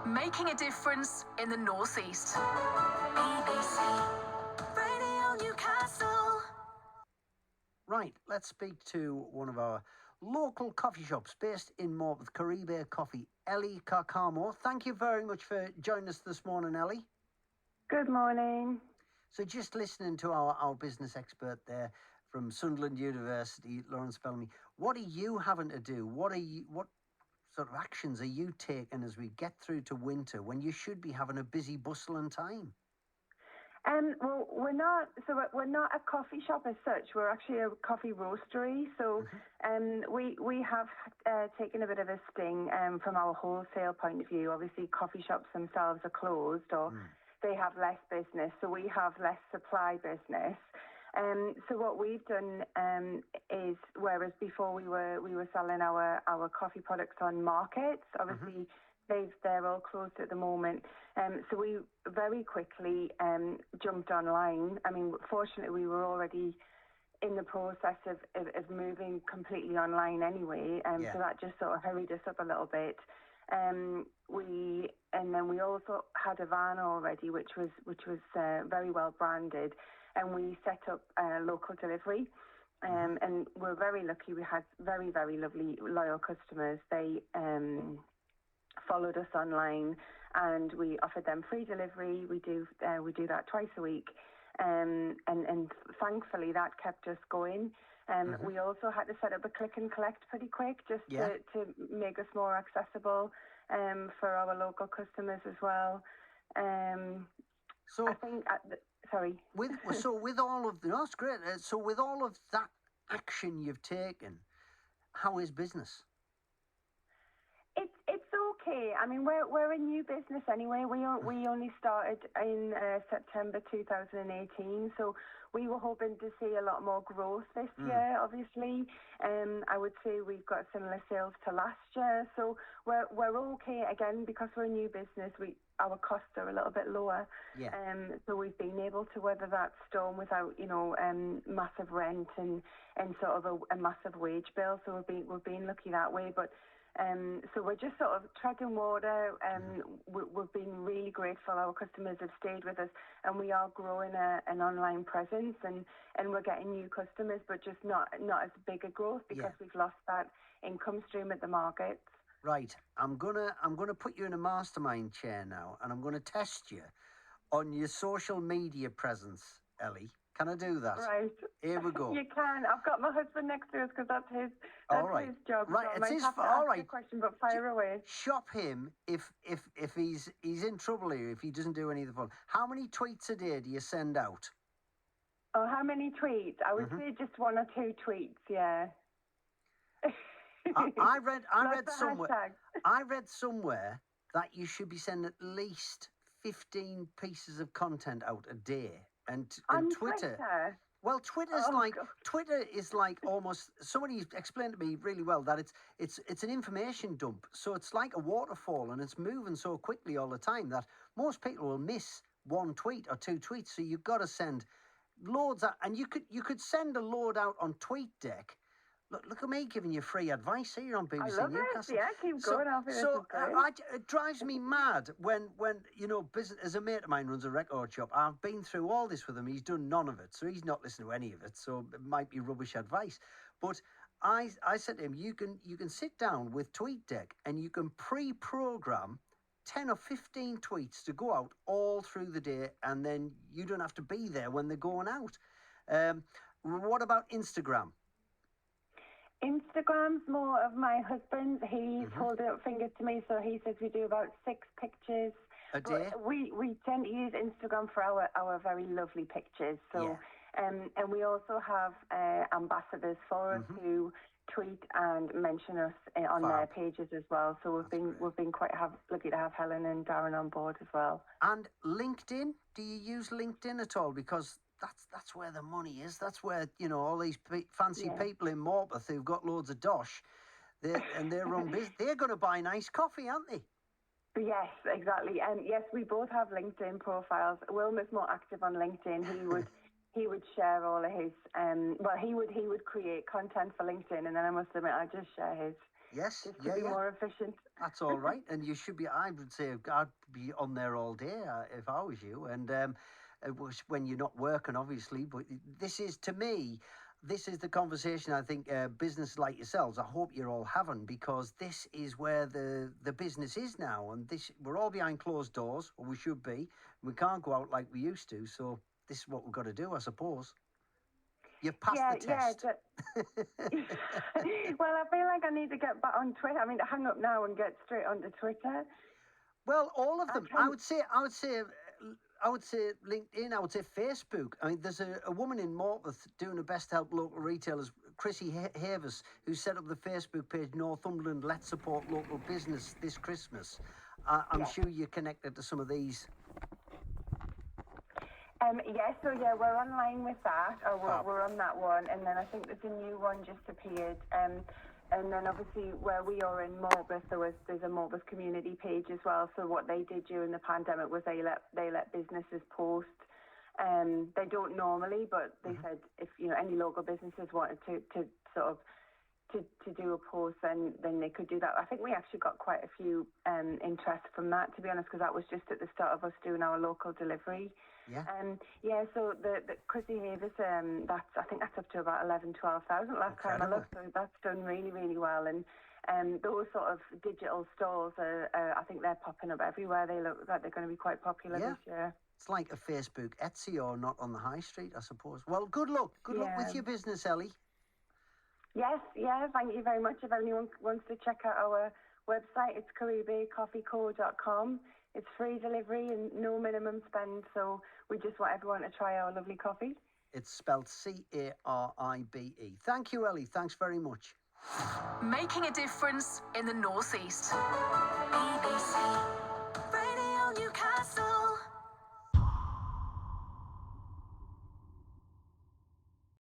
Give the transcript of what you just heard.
Making a difference in the North East. BBC Radio Newcastle. Right, let's speak to one of our local coffee shops based in Morpeth, Caribe Coffee, Elle Carcamo. Thank you very much for joining us this morning, Elle. Good morning. So just listening to our business expert there from Sunderland University, Lawrence Bellamy, what are you having to do? What sort of actions are you taking as we get through to winter when you should be having a busy, bustling time? Well, we're not a coffee shop as such. We're actually a coffee roastery. So we have taken a bit of a sting from our wholesale point of view. Obviously, coffee shops themselves are closed or they have less business. So we have less supply business. So what we've done is, whereas before we were selling our coffee products on markets, obviously they're all closed at the moment. So we very quickly jumped online. I mean, fortunately, we were already in the process of moving completely online anyway. So that just sort of hurried us up a little bit. And then we also had a van already, which was very well branded, and we set up local delivery. And we're very lucky. We had very, very lovely, loyal customers. They followed us online, and we offered them free delivery. We do that twice a week, and thankfully that kept us going. We also had to set up a click and collect pretty quick, just to make us more accessible for our local customers as well. So I think, sorry. With all of that's great. So with all of that action you've taken, how is business? It's okay. I mean, we're a new business anyway. We only started in September 2018, so we were hoping to see a lot more growth this year. Obviously, I would say we've got similar sales to last year, so we're okay again because we're a new business. Our costs are a little bit lower, so we've been able to weather that storm without, massive rent and sort of a massive wage bill. So we've been lucky that way, but. So we're just sort of treading water. We've been really grateful. Our customers have stayed with us, and we are growing an online presence, and we're getting new customers, but just not as big a growth because we've lost that income stream at the markets. Right. I'm gonna put you in a mastermind chair now, and I'm gonna test you on your social media presence, Elle. Can I do that? Right. Here we go. You can. I've got my husband next to us because that's his job. Right, so it's his fault. All right. Question, but fire away. Shop him if he's in trouble here, if he doesn't do any of the fun. How many tweets a day do you send out? Oh, how many tweets? I would say just 1 or 2 tweets. Yeah. I read somewhere that you should be sending at least 15 pieces of content out a day. And Twitter. Well, Twitter is like almost. Somebody explained to me really well that it's an information dump. So it's like a waterfall, and it's moving so quickly all the time that most people will miss 1 tweet or 2 tweets. So you've got to send loads out, and you could send a load out on TweetDeck. Look at me giving you free advice here on BBC Newcastle. Yeah, keep going, Alfie. It drives me mad when business, as a mate of mine runs a record shop. I've been through all this with him. He's done none of it, so he's not listening to any of it. So it might be rubbish advice. But I said to him, you can sit down with TweetDeck and you can pre-program 10 or 15 tweets to go out all through the day, and then you don't have to be there when they're going out. What about Instagram? Instagram's more of my husband's. He's holding up fingers to me, so he says we do about 6 pictures a day. But we tend to use Instagram for our very lovely pictures. So, and we also have ambassadors for us who tweet and mention us on their pages as well. So we've been quite lucky to have Helen and Darren on board as well. And LinkedIn, do you use LinkedIn at all? Because that's where the money is. That's where, all these fancy people in Morpeth who've got loads of dosh, they're run business. They're going to buy nice coffee, aren't they? Yes, exactly. And yes, we both have LinkedIn profiles. Wilma's more active on LinkedIn. He would share all of his. He would create content for LinkedIn, and then I must admit I just share his. Yes, just to be more efficient. That's all right. And you should be, I would say, I'd be on there all day if I was you. And it was when you're not working, obviously. But this is, to me, this is the conversation I think businesses like yourselves, I hope you're all having, because this is where the business is now. And this, we're all behind closed doors, or we should be. We can't go out like we used to. So this is what we've got to do, I suppose. You passed the test. Well, I feel like I need to get back on Twitter. I mean, to hang up now and get straight onto Twitter. Well, all of them. I would say LinkedIn. I would say Facebook. I mean, there's a woman in Morpeth doing her best to help local retailers, Chrissy Havis, who set up the Facebook page Northumberland Let's Support Local Business this Christmas. I'm sure you're connected to some of these. We're online with that, or we're on that one, and then I think there's a new one just appeared, and then obviously where we are in Morpeth, there's a Morpeth community page as well. So what they did during the pandemic was they let businesses post. They don't normally, but they said if any local businesses wanted to sort of to do a post, then they could do that. I think we actually got quite a few interest from that, to be honest, because that was just at the start of us doing our local delivery. So the Chrissy Havis, I think that's up to about 12,000 last time I looked, so that's done really, really well. And those sort of digital stores I think they're popping up everywhere. They look like they're going to be quite popular this year. It's like a Facebook Etsy, or not on the high street, I suppose. Well, good luck with your business, Ellie. Yes, thank you very much. If anyone wants to check out our website, it's caribecoffeeco.com. It's free delivery and no minimum spend, so we just want everyone to try our lovely coffee. It's spelled Caribe. Thank you, Ellie. Thanks very much. Making a difference in the North East. BBC